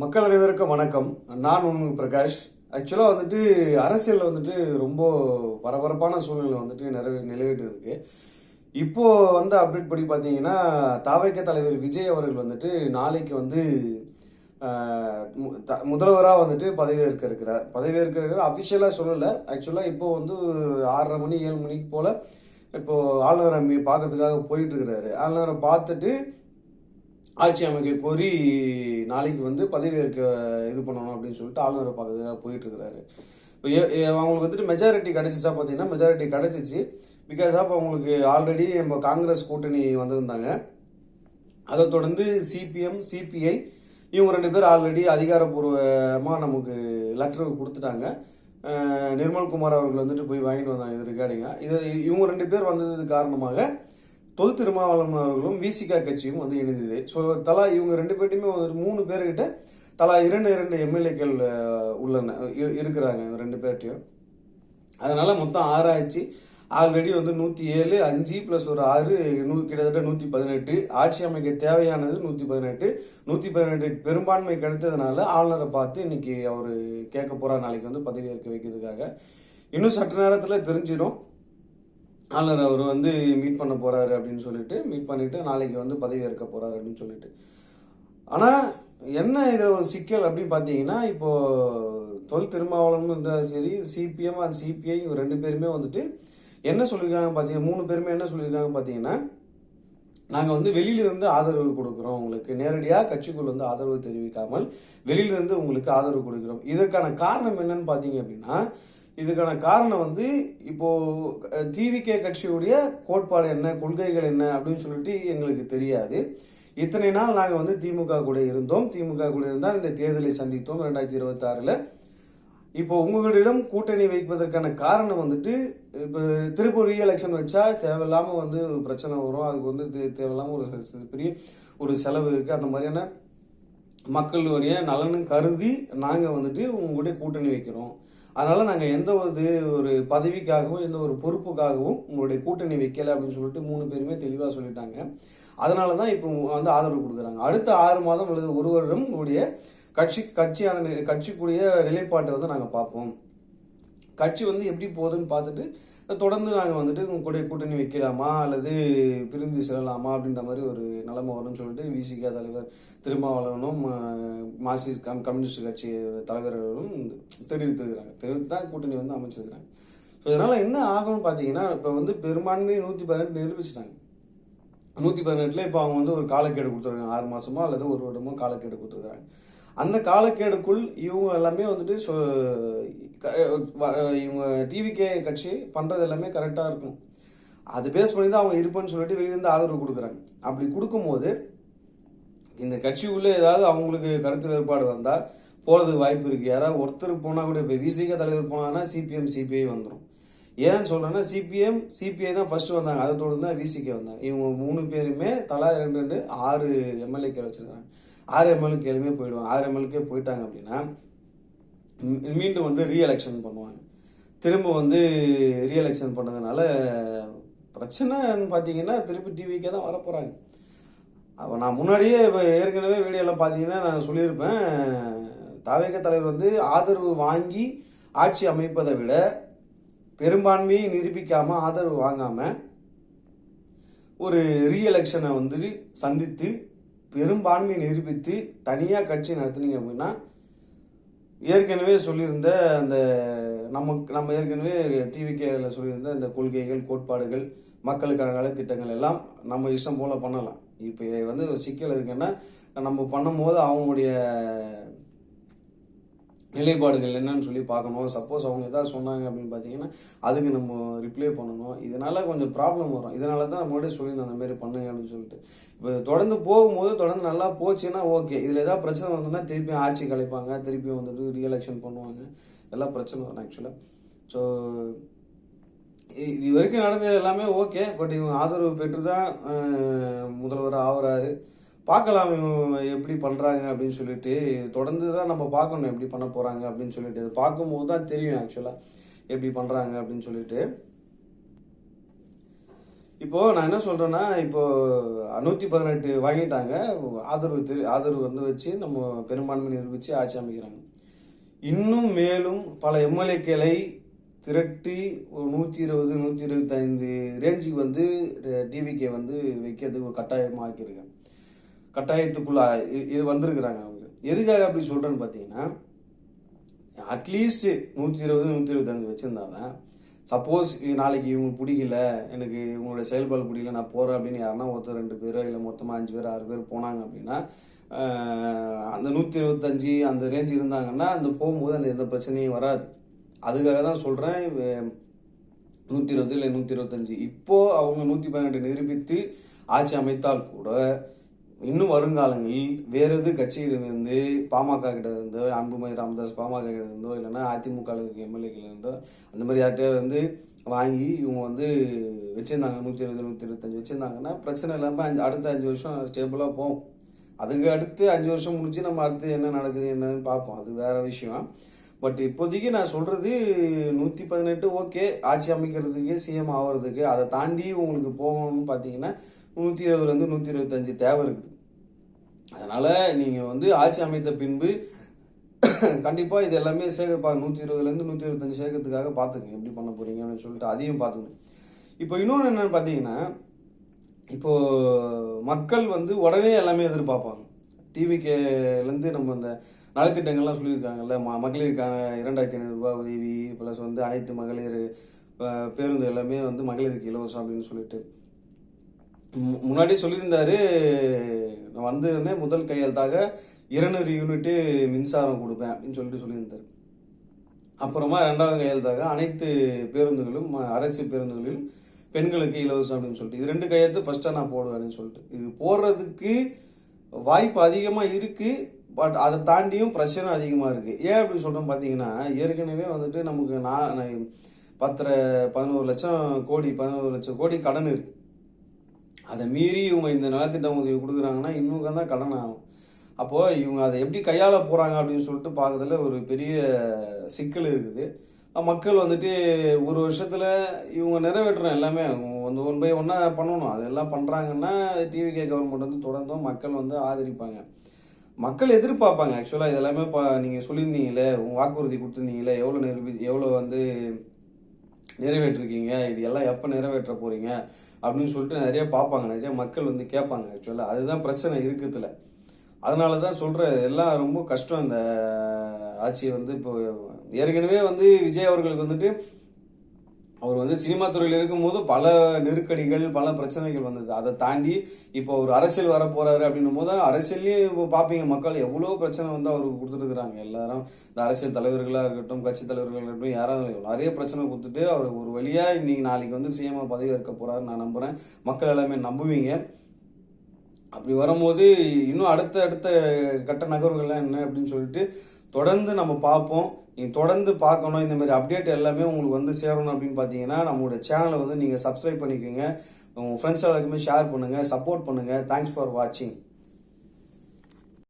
மக்கள் அனைவருக்கும் வணக்கம். நான் உங்கள் பிரகாஷ். ஆக்சுவலாக வந்துட்டு அரசியலில் வந்துட்டு ரொம்ப பரபரப்பான சூழ்நிலை வந்துட்டு நிலவிட்டு இருக்கு. இப்போ வந்து அப்டேட் படி பார்த்தீங்கன்னா தாவேக தலைவர் விஜய் அவர்கள் வந்துட்டு நாளைக்கு வந்து முதல்வராக வந்துட்டு பதவியேற்க இருக்கிறார். அஃபிஷியலாக சொல்லலை. ஆக்சுவலாக இப்போ வந்து 6:30 மணி 7 மணிக்கு போல் இப்போ ஆளுநரை பார்க்கறதுக்காக போயிட்டு இருக்கிறாரு. ஆளுநரை பார்த்துட்டு ஆட்சி அமைக்க கோரி நாளைக்கு வந்து பதவியேற்க இது பண்ணணும் அப்படின்னு சொல்லிட்டு ஆளுநரை பார்க்கறதுக்காக போயிட்டு இருக்கிறாரு. இப்போ அவங்களுக்கு வந்துட்டு மெஜாரிட்டி கிடைச்சிச்சா பார்த்தீங்கன்னா மெஜாரிட்டி கிடைச்சிச்சு. பிகாஸ் ஆஃப் அவங்களுக்கு ஆல்ரெடி நம்ம காங்கிரஸ் கூட்டணி வந்திருந்தாங்க. அதை தொடர்ந்து சிபிஎம் சிபிஐ இவங்க 2 பேர் ஆல்ரெடி அதிகாரப்பூர்வமாக நமக்கு லெட்டர் கொடுத்துட்டாங்க. நிர்மல்குமார் அவர்கள் வந்துட்டு போய் வாங்கிட்டு வந்தாங்க இது ரிகார்டிங்க. இவங்க 2 பேர் வந்தது காரணமாக தொல் திருமாவளவன் அவர்களும் விசிகா கட்சியும் வந்து இணைந்தது. ஸோ தலா இவங்க 2 பேர்ட்டையுமே வந்து 3 பேர்கிட்ட தலா 2 எம்எல்ஏக்கள் இருக்கிறாங்க 2 பேர்ட்டையும். அதனால மொத்தம் 6 ஆச்சு. ஆல்ரெடி வந்து 107 5 + ஒரு 6 கிட்டத்தட்ட 118. ஆட்சி அமைக்க தேவையானது 118 பெரும்பான்மை கிடைத்ததுனால ஆளுநரை பார்த்து இன்னைக்கு அவர் கேட்க போறார் நாளைக்கு வந்து பதவியேற்க வைக்கிறதுக்காக. இன்னும் சற்று நேரத்தில் தெரிஞ்சிடும் ஆளுநர் அவர் வந்து மீட் பண்ண போறாரு அப்படின்னு சொல்லிட்டு மீட் பண்ணிட்டு நாளைக்கு வந்து பதவியேற்க போறாரு அப்படின்னு சொல்லிட்டு. ஆனா என்ன இது ஒரு சிக்கல் அப்படின்னு பார்த்தீங்கன்னா, இப்போ தொல் திருமாவளவன் இருந்தாலும் சரி சிபிஎம் அது சிபிஐ 2 பேருமே வந்துட்டு என்ன சொல்லியிருக்காங்க பார்த்தீங்கன்னா 3 பேருமே என்ன சொல்லியிருக்காங்க பார்த்தீங்கன்னா, நாங்கள் வந்து வெளியிலிருந்து ஆதரவு கொடுக்குறோம், உங்களுக்கு நேரடியாக கட்சிக்குள் வந்து ஆதரவு தெரிவிக்காமல் வெளியிலிருந்து உங்களுக்கு ஆதரவு கொடுக்குறோம். இதற்கான காரணம் என்னன்னு பார்த்தீங்க அப்படின்னா, இதுக்கான காரணம் வந்து இப்போ டிவிகே கட்சியுடைய கோட்பாடு என்ன, கொள்கைகள் என்ன அப்படின்னு சொல்லிட்டு எங்களுக்கு தெரியாது. இத்தனை நாள் நாங்கள் வந்து திமுக கூட இருந்தோம். திமுக கூட இருந்தால் இந்த தேர்தலை சந்தித்தோம் 2026. இப்போ உங்களிடம் கூட்டணி வைப்பதற்கான காரணம் வந்துட்டு இப்போ திருப்பூர் ரீஎலெக்ஷன் வச்சா தேவையில்லாமல் வந்து பிரச்சனை வரும். அதுக்கு வந்து தேவையில்லாமல் ஒரு பெரிய ஒரு செலவு இருக்குது. அந்த மாதிரியான மக்களுடைய நலனும் கருதி நாங்கள் வந்துட்டு உங்களுடைய கூட்டணி வைக்கிறோம். அதனால் நாங்கள் எந்த ஒரு பதவிக்காகவும் எந்த ஒரு பொறுப்புக்காகவும் உங்களுடைய கூட்டணி வைக்கலை அப்படின்னு சொல்லிட்டு 3 பேருமே தெளிவாக சொல்லிட்டாங்க. அதனால தான் இப்போ வந்து ஆதரவு கொடுக்குறாங்க. அடுத்த 6 மாதம் அல்லது 1 வருடம் உங்களுடைய கட்சிக்குரிய நிலைப்பாட்டை வந்து நாங்கள் பார்ப்போம். கட்சி வந்து எப்படி போகுதுன்னு பார்த்துட்டு தொடர்ந்து நாங்கள் வந்துட்டு உங்களுடைய கூட்டணி வைக்கலாமா அல்லது பிரிந்து செல்லலாமா அப்படின்ற மாதிரி ஒரு நிலைமை வரும்னு சொல்லிட்டு விசிகா தலைவர் திருமாவளவனும் மார்க்சிஸ்ட் கம்யூனிஸ்ட் கட்சி தலைவர்களும் தெரிவித்து தான் கூட்டணி வந்து அமைச்சிருக்கிறாங்க. ஸோ இதனால் என்ன ஆகும்னு பார்த்தீங்கன்னா, இப்போ வந்து பெரும்பான்மை 118 நிரூபிச்சிட்டாங்க. 118 இப்போ அவங்க வந்து ஒரு காலக்கெடு கொடுத்துருக்காங்க. 6 மாதமோ அல்லது 1 வருடமோ காலக்கெடு கொடுத்துருக்காங்க. அந்த காலக்கெடுக்குள் இவங்க எல்லாமே வந்துட்டு இவங்க டிவிகே கட்சி பண்ணுறது எல்லாமே கரெக்டாக இருக்கும். அது பேஸ் பண்ணி தான் அவங்க இருப்பேன்னு சொல்லிட்டு வெளியிருந்து ஆதரவு கொடுக்குறாங்க. அப்படி கொடுக்கும்போது இந்த கட்சிக்குள்ளே ஏதாவது அவங்களுக்கு கருத்து வேறுபாடு வந்தால் போகிறதுக்கு வாய்ப்பு இருக்குது. யாராவது ஒருத்தர் போனால் கூட இப்போ விசிக தலைவர் போனாங்கன்னா சிபிஎம் சிபிஐ வந்துடும். ஏன்னு சொல்கிறேன்னா சிபிஎம் சிபிஐ தான் ஃபர்ஸ்ட் வந்தாங்க. அதை தொடர்ந்து தான் விசிகே வந்தாங்க. இவங்க 3 பேருமே தலா 2 6 எம்எல்ஏக்கள் வச்சுருக்காங்க. 6 எம்எல்ஏக்களுமே போயிடுவாங்க. 6 எம்எல்ஏக்கே போயிட்டாங்க அப்படின்னா மீண்டும் வந்து ரீஎலெக்ஷன் பண்ணுவாங்க. திரும்ப வந்து ரீஎலெக்ஷன் பண்ணதுனால பிரச்சனைன்னு பார்த்தீங்கன்னா திருப்பி டிவிக்கே தான் வரப்போகிறாங்க. அப்போ நான் முன்னாடியே இப்போ ஏற்கனவே வீடியோலாம் பார்த்தீங்கன்னா நான் சொல்லியிருப்பேன், தாவேக தலைவர் வந்து ஆதரவு வாங்கி ஆட்சி அமைப்பதை விட பெரும்பான்மையை நிரூபிக்காமல் ஆதரவு வாங்காமல் ஒரு ரீஎலெக்ஷனை வந்து சந்தித்து பெரும்பான்மையை நிரூபித்து தனியாக கட்சி நடத்துனீங்க அப்படின்னா ஏற்கனவே சொல்லியிருந்த அந்த நம்ம ஏற்கனவே டிவிகேல சொல்லியிருந்த இந்த கொள்கைகள் கோட்பாடுகள் மக்களுக்கான நலத்திட்டங்கள் எல்லாம் நம்ம இஷ்டம் போல பண்ணலாம். இப்போ வந்து சிக்கல் இருக்குன்னா நம்ம பண்ணும்போது அவங்களுடைய நிலைப்பாடுகள் என்னன்னு சொல்லி பார்க்கணும். சப்போஸ் அவங்க எதாவது சொன்னாங்க அப்படின்னு பார்த்தீங்கன்னா அதுக்கு நம்ம ரிப்ளை பண்ணணும். இதனால் கொஞ்சம் ப்ராப்ளம் வரும். இதனால தான் நம்மளோட சொல்லியிருந்தோம் அந்த மாதிரி பண்ணுங்க அப்படின்னு சொல்லிட்டு. இப்போ தொடர்ந்து போகும்போது தொடர்ந்து நல்லா போச்சுன்னா ஓகே. இதில் ஏதாவது பிரச்சனை வந்ததுன்னா திருப்பி ஆட்சி கலைப்பாங்க, திருப்பி வந்துட்டு ரீஎலெக்ஷன் பண்ணுவாங்க, எல்லாம் பிரச்சனை வரும் ஆக்சுவலாக. ஸோ இது வரைக்கும் நடந்தது எல்லாமே ஓகே. பட் இவங்க ஆதரவு பெற்று தான் முதல்வர் ஆகுறாரு. பார்க்கலாம் எப்படி பண்ணுறாங்க அப்படின்னு சொல்லிட்டு. தொடர்ந்து தான் நம்ம பார்க்கணும் எப்படி பண்ண போகிறாங்க அப்படின்னு சொல்லிட்டு. அது பார்க்கும்போது தான் தெரியும் ஆக்சுவலாக எப்படி பண்ணுறாங்க அப்படின்னு சொல்லிட்டு. இப்போ நான் என்ன சொல்றேன்னா, இப்போ 118 வாங்கிட்டாங்க. ஆதரவு வந்து வச்சு நம்ம பெரும்பான்மை நிரூபிச்சு ஆட்சி அமைக்கிறாங்க. இன்னும் மேலும் பல எம்எல்ஏக்களை திரட்டி ஒரு 120 125 ரேஞ்சுக்கு வந்து டிவிகே வந்து வைக்கிறதுக்கு ஒரு கட்டாயமாக ஆக்கியிருக்காங்க. கட்டாயத்துக்குள்ள இது வந்திருக்கிறாங்க அவங்க. எதுக்காக அப்படி சொல்றேன்னு பார்த்தீங்கன்னா, அட்லீஸ்ட் 120 125 வச்சிருந்தாதான், சப்போஸ் நாளைக்கு இவங்களுக்கு பிடிக்கல, எனக்கு இவங்களோட செயல்பாடு பிடிக்கல, நான் போறேன் அப்படின்னு யாருன்னா ஒருத்தர் 2 பேரோ இல்லை மொத்தமாக 5 பேர் 6 பேர் போனாங்க அப்படின்னா, அந்த 125 அந்த ரேஞ்ச் இருந்தாங்கன்னா அந்த போகும்போது அந்த எந்த பிரச்சனையும் வராது. அதுக்காக தான் சொல்றேன். 120 இல்லை 125 இப்போ அவங்க 118 நிரூபித்து ஆட்சி அமைத்தால் கூட இன்னும் வருங்காலங்களில் வேற எது கட்சியிலிருந்து பாமக கிட்ட இருந்தோ, அன்புமணி ராமதாஸ் பாமக கிட்ட இருந்தோ, இல்லைன்னா அதிமுக எம்எல்ஏக்கள் இருந்தோ அந்த மாதிரி யார்கிட்டயோ வந்து வாங்கி இவங்க வந்து வச்சிருந்தாங்க 120 125 வச்சிருந்தாங்கன்னா பிரச்சனை இல்லாமல் அடுத்த 5 வருஷம் ஸ்டேபிளாக போகும். அதுக்கு அடுத்து 5 வருஷம் முடிச்சு நம்ம அடுத்து என்ன நடக்குது என்னன்னு பார்ப்போம், அது வேற விஷயம். பட் இப்போதைக்கு நான் சொல்றது 118 ஓகே, ஆட்சி அமைக்கிறதுக்கு சிஎம் ஆகிறதுக்கு. அதை தாண்டி உங்களுக்கு போகணும்னு பார்த்தீங்கன்னா 120 125 தேவை இருக்குது. அதனால நீங்க வந்து ஆட்சி அமைத்த பின்பு கண்டிப்பா இது எல்லாமே சேர்க்க 120 125 சேர்க்கறதுக்காக பாத்துக்கங்க எப்படி பண்ண போறீங்க அப்படின்னு சொல்லிட்டு அதையும் பாத்துக்கணும். இப்போ இன்னொன்று என்னன்னு பாத்தீங்கன்னா, இப்போ மக்கள் வந்து உடனே எல்லாமே எதிர்பார்ப்பாங்க. டிவிகேலேருந்து நம்ம அந்த நலத்திட்டங்கள்லாம் சொல்லியிருக்காங்கல்ல, மகளிருக்கான 2500 ரூபாய் உதவி ப்ளஸ் வந்து அனைத்து மகளிர் பேருந்து எல்லாமே வந்து மகளிருக்கு இலவசம் அப்படின்னு சொல்லிட்டு முன்னாடி சொல்லியிருந்தாரு. நான் வந்ததுமே முதல் கையெழுத்தாக 200 யூனிட்டு மின்சாரம் கொடுப்பேன் அப்படின்னு சொல்லியிருந்தாரு. அப்புறமா 2வது கையெழுத்தாக அனைத்து பேருந்துகளும் அரசு பேருந்துகளிலும் பெண்களுக்கு இலவசம் அப்படின்னு சொல்லிட்டு இது 2 கையெழுத்து ஃபர்ஸ்டா நான் போடுவேன்னு சொல்லிட்டு இது போடுறதுக்கு வாய்ப்பு அதிகமா இருக்கு. பட் அதை தாண்டியும் பிரச்சனை அதிகமா இருக்கு. ஏன் அப்படி சொல்றோம் பாத்தீங்கன்னா, ஏற்கனவே வந்துட்டு நமக்கு 11 லட்சம் கோடி 11 லட்சம் கோடி கடன் இருக்கு. அதை மீறி இவங்க இந்த நலத்திட்டம் உதவி கொடுக்குறாங்கன்னா இன்னும் தான் கடன் ஆகும். அப்போ இவங்க அதை எப்படி கையாள போறாங்க அப்படின்னு சொல்லிட்டு பார்க்கறதுல ஒரு பெரிய சிக்கல் இருக்குது. மக்கள் வந்துட்டு ஒரு வருஷத்துல இவங்க நிறைவேற்றணும் எல்லாமே வந்து 1 by 1 பண்ணணும். அதெல்லாம் பண்றாங்கன்னா டிவிகே கவர்மெண்ட் வந்து தொடர்ந்தும் மக்கள் வந்து ஆதரிப்பாங்க, மக்கள் எதிர்பார்ப்பாங்க. ஆக்சுவலா இதெல்லாமே நீங்க சொல்லியிருந்தீங்களே, உங்க வாக்குறுதி கொடுத்துருந்தீங்களே, எவ்வளவு வந்து நிறைவேற்றிருக்கீங்க, இது எல்லாம் எப்ப நிறைவேற்ற போறீங்க அப்படின்னு சொல்லிட்டு நிறைய பார்ப்பாங்க, நிறைய மக்கள் வந்து கேட்பாங்க. ஆக்சுவலா அதுதான் பிரச்சனை இருக்குதுல. அதனாலதான் சொல்றேன், எல்லாம் ரொம்ப கஷ்டம். இந்த ஆட்சியை வந்து இப்போ ஏற்கனவே வந்து விஜய் அவர்களுக்கு வந்துட்டு அவர் வந்து சினிமா துறையில் இருக்கும்போது பல நெருக்கடிகள் பல பிரச்சனைகள் வந்தது. அதை தாண்டி இப்போ ஒரு அரசியல் வர போறாரு அப்படின்னும் போது அரசியல்லையும் இப்போ பார்ப்பீங்க மக்கள் எவ்வளோ பிரச்சனை வந்து அவருக்கு கொடுத்துட்டு இருக்கிறாங்க. எல்லாரும் இந்த அரசியல் தலைவர்களாக இருக்கட்டும், கட்சி தலைவர்களாக இருக்கட்டும், யாராவது நிறைய பிரச்சனை கொடுத்துட்டு அவர் ஒரு வழியா இன்னைக்கு நாளைக்கு வந்து சிஎம் பதவி ஏற்க போறாரு நான் நம்புறேன். மக்கள் எல்லாமே நம்புவீங்க. அப்படி வரும்போது இன்னும் அடுத்த கட்ட நகர்வுகள்லாம் என்ன அப்படின்னு சொல்லிட்டு தொடர்ந்து நம்ம பார்ப்போம். நீங்கள் தொடர்ந்து பார்க்கணும், இந்த மாதிரி அப்டேட் எல்லாமே உங்களுக்கு வந்து சேரணும் அப்படின்னு பார்த்தீங்கன்னா நம்மளோட சேனலை வந்து நீங்கள் சப்ஸ்கிரைப் பண்ணிக்கோங்க. உங்கள் ஃப்ரெண்ட்ஸ் எல்லாருக்குமே ஷேர் பண்ணுங்கள், சப்போர்ட் பண்ணுங்கள். தேங்க்ஸ் ஃபார் வாட்சிங்.